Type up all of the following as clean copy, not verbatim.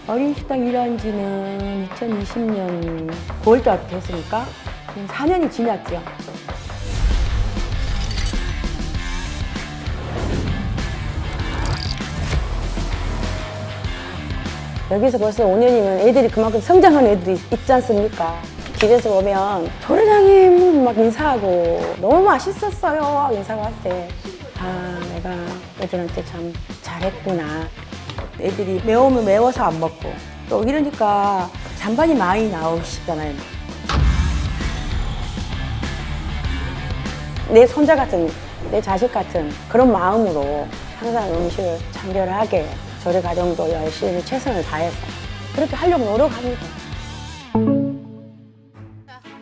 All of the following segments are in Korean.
어린이식당 일한 지는 2020년 9월 달부터 했으니까 지금 4년이 지났죠. 여기서 벌써 5년이면 애들이 그만큼 성장한 애들이 있지 않습니까? 길에서 보면 도련장님 막 인사하고 너무 맛있었어요 인사를 할 때 내가 애들한테 참 잘했구나. 애들이 매우면 매워서 안 먹고 또 이러니까 잔반이 많이 나오시잖아요. 내 손자 같은, 내 자식 같은 그런 마음으로 항상 음식을 청결하게 저희 가정도 열심히 최선을 다해서 그렇게 하려고 노력합니다.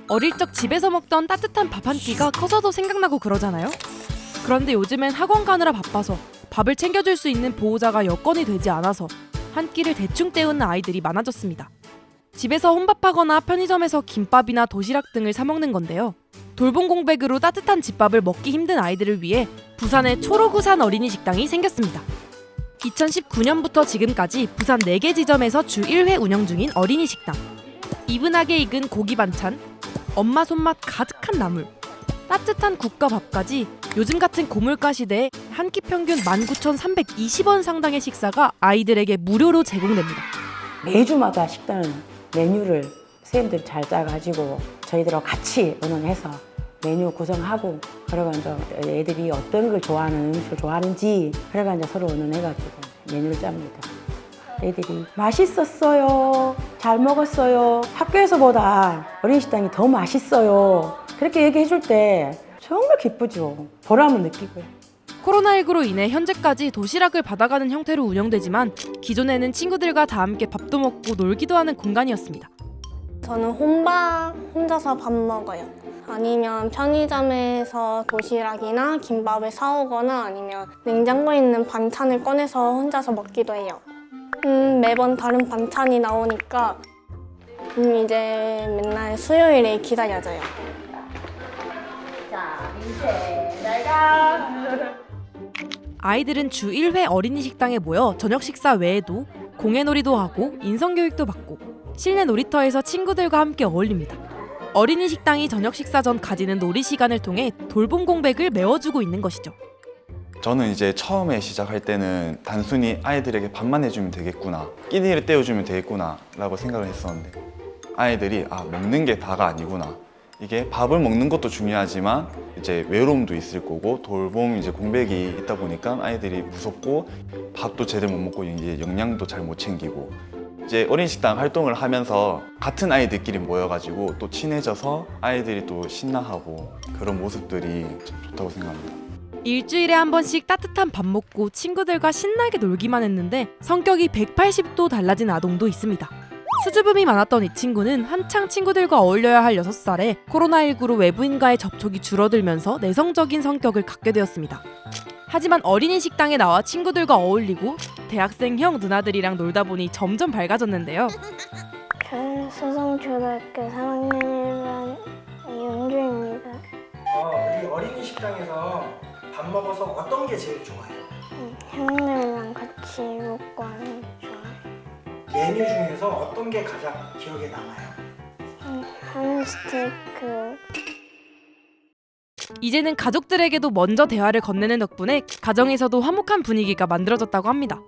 어릴 적 집에서 먹던 따뜻한 밥 한 끼가 커서도 생각나고 그러잖아요. 그런데 요즘엔 학원 가느라 바빠서 밥을 챙겨줄 수 있는 보호자가 여건이 되지 않아서 한 끼를 대충 때우는 아이들이 많아졌습니다. 집에서 혼밥하거나 편의점에서 김밥이나 도시락 등을 사 먹는 건데요. 돌봄 공백으로 따뜻한 집밥을 먹기 힘든 아이들을 위해 부산에 초록우산 어린이식당이 생겼습니다. 2019년부터 지금까지 부산 4개 지점에서 주 1회 운영 중인 어린이식당. 이분하게 익은 고기 반찬, 엄마 손맛 가득한 나물, 따뜻한 국과 밥까지 요즘 같은 고물가 시대에 한 끼 평균 19,320원 상당의 식사가 아이들에게 무료로 제공됩니다. 매주마다 식단 메뉴를 선생님들이 잘 짜가지고 저희들하고 같이 의논해서 메뉴 구성하고 그러고 이제 애들이 어떤 걸 좋아하는 음식을 좋아하는지 그러고 이제 서로 의논해가지고 메뉴를 짭니다. 애들이 맛있었어요, 잘 먹었어요, 학교에서보다 어린이식당이 더 맛있어요 그렇게 얘기해줄 때 정말 기쁘죠. 보람을 느끼고요. 코로나19로 인해 현재까지 도시락을 받아가는 형태로 운영되지만 기존에는 친구들과 다 함께 밥도 먹고 놀기도 하는 공간이었습니다. 저는 혼자서 밥 먹어요. 아니면 편의점에서 도시락이나 김밥을 사오거나 아니면 냉장고에 있는 반찬을 꺼내서 혼자서 먹기도 해요. 매번 다른 반찬이 나오니까 이제 맨날 수요일에 기다려져요. 아이들은 주 1회 어린이식당에 모여 저녁 식사 외에도 공예놀이도 하고 인성교육도 받고 실내 놀이터에서 친구들과 함께 어울립니다. 어린이식당이 저녁 식사 전 가지는 놀이 시간을 통해 돌봄 공백을 메워주고 있는 것이죠. 저는 이제 처음에 시작할 때는 단순히 아이들에게 밥만 해주면 되겠구나, 끼니를 때워주면 되겠구나 라고 생각을 했었는데 아이들이 먹는 게 다가 아니구나. 이게 밥을 먹는 것도 중요하지만 이제 외로움도 있을 거고 돌봄 이제 공백이 있다 보니까 아이들이 무섭고 밥도 제대로 못 먹고 이제 영양도 잘 못 챙기고 이제 어린이식당 활동을 하면서 같은 아이들끼리 모여가지고 또 친해져서 아이들이 또 신나하고 그런 모습들이 참 좋다고 생각합니다. 일주일에 한 번씩 따뜻한 밥 먹고 친구들과 신나게 놀기만 했는데 성격이 180도 달라진 아동도 있습니다. 수줍음이 많았던 이 친구는 한창 친구들과 어울려야 할 6살에 코로나19로 외부인과의 접촉이 줄어들면서 내성적인 성격을 갖게 되었습니다. 하지만 어린이식당에 나와 친구들과 어울리고 대학생 형 누나들이랑 놀다 보니 점점 밝아졌는데요. 저는 수성초등학교 3학년 1반 이은주입니다. 우리 어린이식당에서 밥 먹어서 어떤 게 제일 좋아요? 형들이랑 같이 먹고 하는 게 좋아요. 메뉴 중에서 어떤 게 가장 기억에 남아요? ham스테이크. 이제는 가족들에게도 먼저 대화를 건네는 덕분에 가정에서도 화목한 분위기가 만들어졌다고 합니다.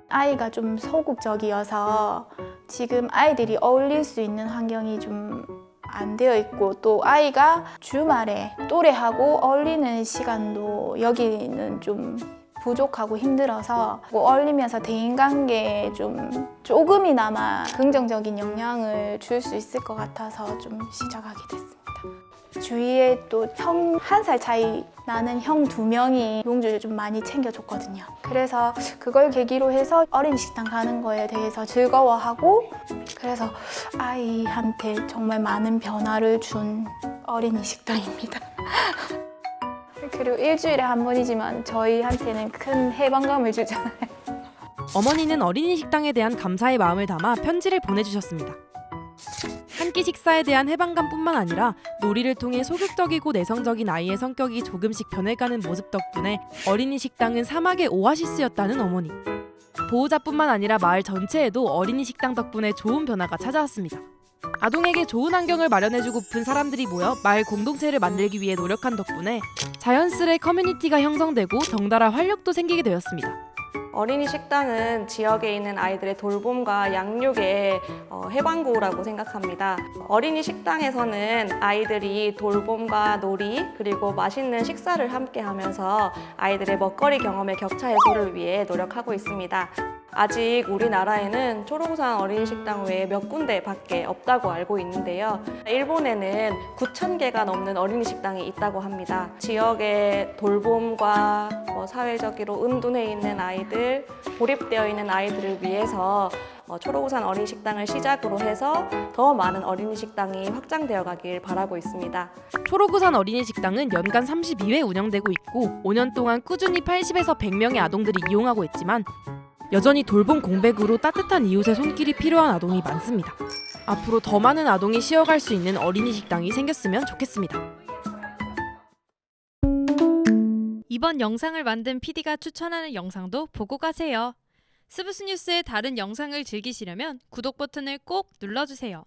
아이가 좀 소극적이어서 지금 아이들이 어울릴 수 있는 환경이 좀 안 되어 있고 또 아이가 주말에 또래하고 어울리는 시간도 여기는 좀 부족하고 힘들어서 어울리면서 대인관계에 좀 조금이나마 긍정적인 영향을 줄 수 있을 것 같아서 좀 시작하게 됐습니다. 주위에 또 형 1살 차이 나는 형 2명이 용주를 좀 많이 챙겨줬거든요. 그래서 그걸 계기로 해서 어린이식당 가는 거에 대해서 즐거워하고 그래서 아이한테 정말 많은 변화를 준 어린이식당입니다. 그리고 일주일에 한 번이지만 저희한테는 큰 해방감을 주잖아요. 어머니는 어린이식당에 대한 감사의 마음을 담아 편지를 보내주셨습니다. 한 끼 식사에 대한 해방감뿐만 아니라 놀이를 통해 소극적이고 내성적인 아이의 성격이 조금씩 변해가는 모습 덕분에 어린이식당은 사막의 오아시스였다는 어머니. 보호자뿐만 아니라 마을 전체에도 어린이 식당 덕분에 좋은 변화가 찾아왔습니다. 아동에게 좋은 환경을 마련해주고픈 사람들이 모여 마을 공동체를 만들기 위해 노력한 덕분에 자연스레 커뮤니티가 형성되고 덩달아 활력도 생기게 되었습니다. 어린이 식당은 지역에 있는 아이들의 돌봄과 양육의 해방구라고 생각합니다. 어린이 식당에서는 아이들이 돌봄과 놀이 그리고 맛있는 식사를 함께 하면서 아이들의 먹거리 경험의 격차 해소를 위해 노력하고 있습니다. 아직 우리나라에는 초록우산 어린이 식당 외에 몇 군데밖에 없다고 알고 있는데요. 일본에는 9,000개가 넘는 어린이 식당이 있다고 합니다. 지역의 돌봄과 사회적으로 은둔해 있는 아이들, 고립되어 있는 아이들을 위해서 초록우산 어린이 식당을 시작으로 해서 더 많은 어린이 식당이 확장되어 가길 바라고 있습니다. 초록우산 어린이 식당은 연간 32회 운영되고 있고 5년 동안 꾸준히 80에서 100명의 아동들이 이용하고 있지만 여전히 돌봄 공백으로 따뜻한 이웃의 손길이 필요한 아동이 많습니다. 앞으로 더 많은 아동이 쉬어갈 수 있는 어린이 식당이 생겼으면 좋겠습니다. 이번 영상을 만든 PD가 추천하는 영상도 보고 가세요. 스브스 뉴스의 다른 영상을 즐기시려면 구독 버튼을 꼭 눌러주세요.